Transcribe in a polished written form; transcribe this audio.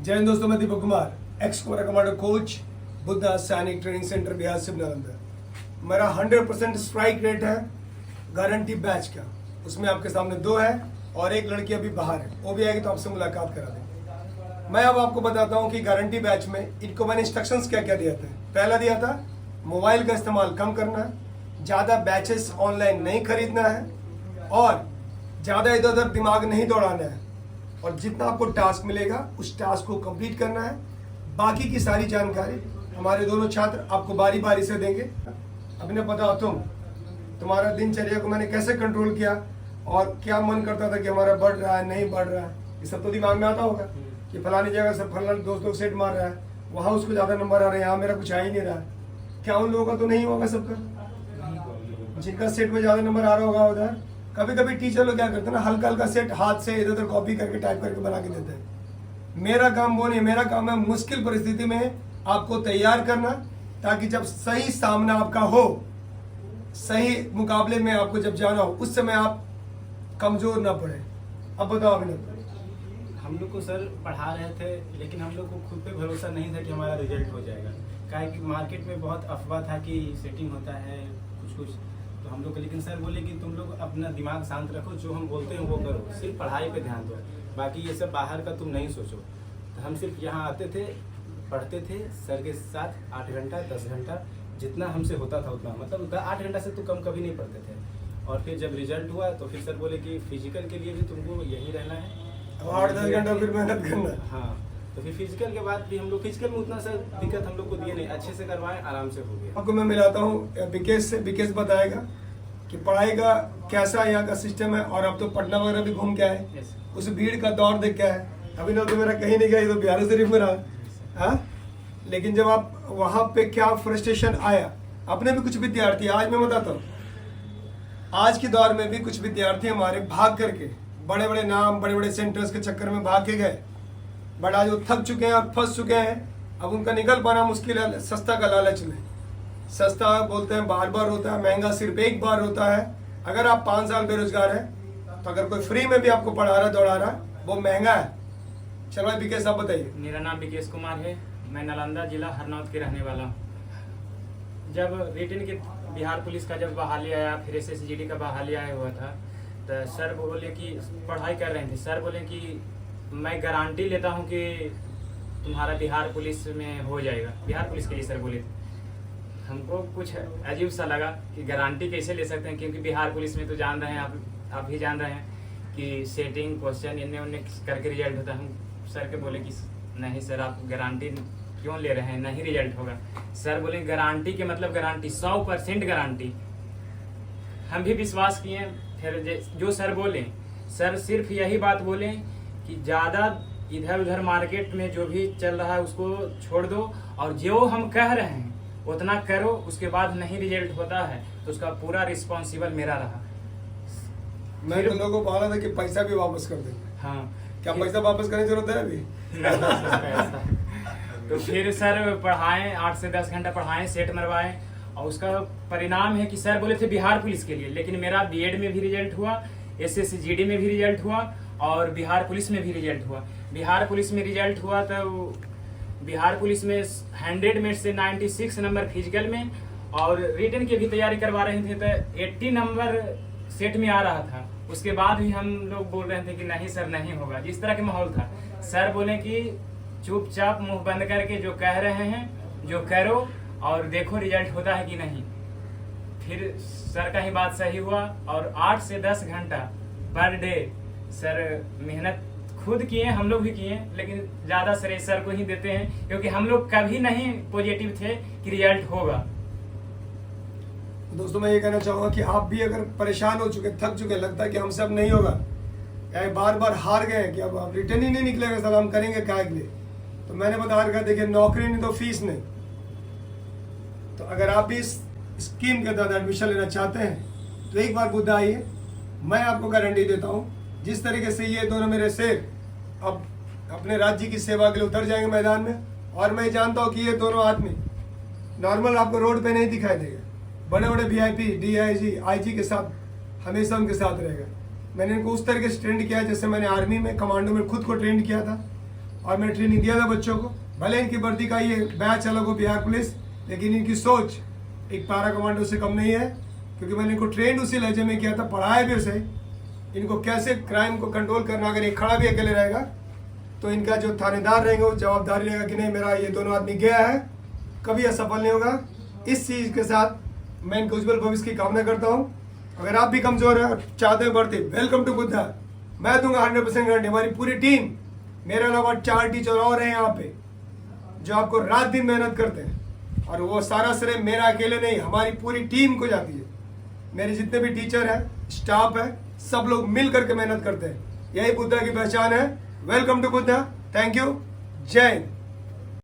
जय हिंद दोस्तों, मैं Deepak Kumar, ex cobra commando coach, Buddha सैनिक ट्रेनिंग सेंटर बिहार शिव नालंदा। मेरा 100% स्ट्राइक रेट है गारंटी बैच का। उसमें आपके सामने 2 है और एक लड़की अभी बाहर है, वो भी आएगी तो आपसे मुलाकात करा देंगे। मैं अब आपको बताता हूँ कि गारंटी बैच में इनको मैंने इंस्ट्रक्शंस क्या क्या दिया था। पहला दिया था मोबाइल का इस्तेमाल कम करना है, ज़्यादा बैचेस ऑनलाइन नहीं खरीदना है और ज़्यादा इधर उधर दिमाग नहीं दौड़ाना है और जितना आपको टास्क मिलेगा उस टास्क को कंप्लीट करना है। बाकी की सारी जानकारी हमारे दोनों छात्र आपको बारी बारी से देंगे। अभी ने पता तुम्हारा दिनचर्या को मैंने कैसे कंट्रोल किया और क्या मन करता था कि हमारा बढ़ रहा है नहीं बढ़ रहा है, ये सब तो दिमाग में आता होगा कि फलानी जगह से फलाना दोस्तों सेट मार रहा है, वहाँ उसको ज़्यादा नंबर आ रहे हैं, यहाँ मेरा कुछ आ ही नहीं रहा है। क्या उन लोगों का तो नहीं होगा सबका, जिनका सेट में ज़्यादा नंबर आ रहा होगा उधर। कभी कभी टीचर लोग क्या करते हैं ना, हल्का हल्का सेट हाथ से इधर उधर कॉपी करके टाइप करके बना के देते हैं। मेरा काम वो नहीं, मेरा काम है मुश्किल परिस्थिति में आपको तैयार करना, ताकि जब सही सामना आपका हो, सही मुकाबले में आपको जब जाना हो, उस समय आप कमजोर ना पड़े। अब बताओ अभिनव। हम लोग को सर पढ़ा रहे थे, लेकिन हम लोग को खुद पे भरोसा नहीं था कि हमारा रिजल्ट हो जाएगा। काहे कि मार्केट में बहुत अफवाह था कि सेटिंग होता है कुछ तो हम लोग को, लेकिन सर बोले कि तुम लोग अपना दिमाग शांत रखो, जो हम बोलते हैं वो करो, सिर्फ पढ़ाई पे ध्यान दो, बाकी ये सब बाहर का तुम नहीं सोचो। तो हम सिर्फ यहाँ आते थे, पढ़ते थे सर के साथ 8 घंटा 10 घंटा, जितना हमसे होता था उतना, मतलब 8 घंटा से तो कम कभी नहीं पढ़ते थे। और फिर जब रिजल्ट हुआ तो फिर सर बोले कि फिजिकल के लिए भी तुमको यहीं रहना है, 8-10 घंटा फिर मेहनत करना। हाँ, तो फिर फिजिकल के बाद भी हम लोग, फिजिकल में उतना सर दिक्कत हम लोग को दिए नहीं, अच्छे से करवाएं, आराम से हो गया। आपको मैं मिलाता हूँ विकेश से, विकेश बताएगा कि पढ़ाई का कैसा यहाँ का सिस्टम है। और अब तो पटना वगैरह भी घूम के आए, उस भीड़ का दौर देख के आए। अभी ना तो मेरा कहीं नहीं गया, तो बिहार शरीफ में रहा। हाँ, लेकिन जब आप वहाँ पे क्या फ्रस्ट्रेशन आया, अपने भी कुछ विद्यार्थी, आज मैं बताता हूँ, आज के दौर में भी कुछ विद्यार्थी हमारे भाग करके बड़े बड़े नाम, बड़े बड़े सेंटर्स के चक्कर में भाग के गए, बट आज वो थक चुके हैं और फंस चुके हैं। अब उनका निकल पाना मुश्किल है। सस्ता का लालच में, सस्ता बोलते हैं बार बार होता है, महंगा सिर्फ एक बार होता है। अगर आप 5 साल बेरोजगार हैं तो अगर कोई फ्री में भी आपको पढ़ा रहा दौड़ा रहा, वो महंगा है। चलो भाई विकेश आप बताइए। मेरा नाम विकेश कुमार है, मैं नालंदा जिला हरनौत के रहने वाला हूँ। जब रिटर्न के बिहार पुलिस का जब बहाली आया, फिर SSGD का बहाली आया हुआ था, तो सर बोले कि पढ़ाई कर रहे थे, सर बोले कि मैं गारंटी लेता हूँ कि तुम्हारा बिहार पुलिस में हो जाएगा। बिहार पुलिस के लिए सर बोले थे। हमको कुछ अजीब सा लगा कि गारंटी कैसे ले सकते हैं, क्योंकि बिहार पुलिस में तो जान रहे हैं, आप भी जान रहे हैं कि सेटिंग क्वेश्चन इन्ने उन्ने करके रिजल्ट होता है। हम सर के बोले कि नहीं सर, आप गारंटी क्यों ले रहे हैं, नहीं रिजल्ट होगा। सर बोले गारंटी के मतलब गारंटी 100% गारंटी। हम भी विश्वास किए। फिर जो सर बोले, सर सिर्फ यही बात बोले कि ज़्यादा इधर उधर मार्केट में जो भी चल रहा है उसको छोड़ दो, और जो हम कह रहे हैं उतना करो, उसके बाद नहीं रिजल्ट होता है तो उसका पूरा रिस्पॉन्सिबल मेरा रहा। मैं तुम लोगों को बोला था कि पैसा भी वापस कर देंगे। हाँ, क्या पैसा वापस करने की जरूरत है अभी? तो फिर सर पढ़ाएं, 8 से 10 घंटा पढ़ाएं, सेट मरवाएं, और उसका परिणाम है कि सर बोले थे बिहार पुलिस के लिए, लेकिन मेरा BEd में भी रिजल्ट हुआ, SSGD में भी रिजल्ट हुआ और बिहार पुलिस में भी रिजल्ट हुआ। बिहार पुलिस में रिजल्ट हुआ तो बिहार पुलिस में 100 में से 96 नंबर फिजिकल में, और रिटर्न की भी तैयारी करवा रहे थे तो 80 नंबर सेट में आ रहा था। उसके बाद भी हम लोग बोल रहे थे कि नहीं सर नहीं होगा, जिस तरह के माहौल था। सर बोले कि चुपचाप मुंह बंद करके जो कह रहे हैं जो करो और देखो रिजल्ट होता है कि नहीं। फिर सर का ही बात सही हुआ और 8 से 10 घंटा पर डे सर मेहनत खुद किए, हम लोग भी किए, लेकिन ज़्यादा श्रेय सर को ही देते हैं, क्योंकि हम लोग कभी नहीं पॉजिटिव थे कि रिजल्ट होगा। दोस्तों मैं ये कहना चाहूँगा कि आप भी अगर परेशान हो चुके, थक चुके, लगता है कि हमसे अब नहीं होगा, या बार बार हार गए कि अब रिटर्न ही नहीं निकलेगा, सलाम करेंगे क्या के लिए, तो मैंने बता रखा, देखिए नौकरी नहीं तो फीस नहीं। तो अगर आप भी इस स्कीम के तहत एडमिशन लेना चाहते हैं तो एक बार बुद्धा आइए। मैं आपको गारंटी देता हूँ, जिस तरीके से ये दोनों मेरे शेर अब अपने राज्य की सेवा के लिए उतर जाएंगे मैदान में, और मैं जानता हूँ कि ये दोनों आदमी नॉर्मल आपको रोड पे नहीं दिखाई देगा, बड़े बड़े VIP, DIG, IG के साथ हमेशा उनके साथ रहेगा। मैंने इनको उस तरीके से ट्रेंड किया जैसे मैंने आर्मी में, कमांडो में खुद को ट्रेंड किया था, और मैंने ट्रेनिंग दिया था बच्चों को। भले इनकी वर्दी का ये बैच अलग हो बिहार पुलिस, लेकिन इनकी सोच एक पैरा कमांडो से कम नहीं है, क्योंकि मैंने इनको ट्रेन उसी लहजे में किया था, पढ़ाया भी उसे इनको कैसे क्राइम को कंट्रोल करना। अगर ये खड़ा भी अकेले रहेगा तो इनका जो थानेदार रहेंगे वो जवाबदारी रहेगा कि नहीं मेरा ये दोनों आदमी गया है, कभी असफल नहीं होगा। इस चीज़ के साथ मैं इनके उज्जवल भविष्य की कामना करता हूँ। अगर आप भी कमजोर हैं और चाहते हैं बढ़ते, वेलकम टू बुद्धा। मैं दूंगा 100% गारंटी। हमारी पूरी टीम, मेरे अलावा 4 टीचर और हैं यहाँ पे जो आपको रात दिन मेहनत करते हैं, और वो सारा श्रेय मेरा अकेले नहीं, हमारी पूरी टीम को जाती है। मेरे जितने भी टीचर हैं, स्टाफ है, सब लोग मिल करके मेहनत करते हैं। यही बुद्धा की पहचान है। Welcome to Buddha. Thank you. जय हिंद।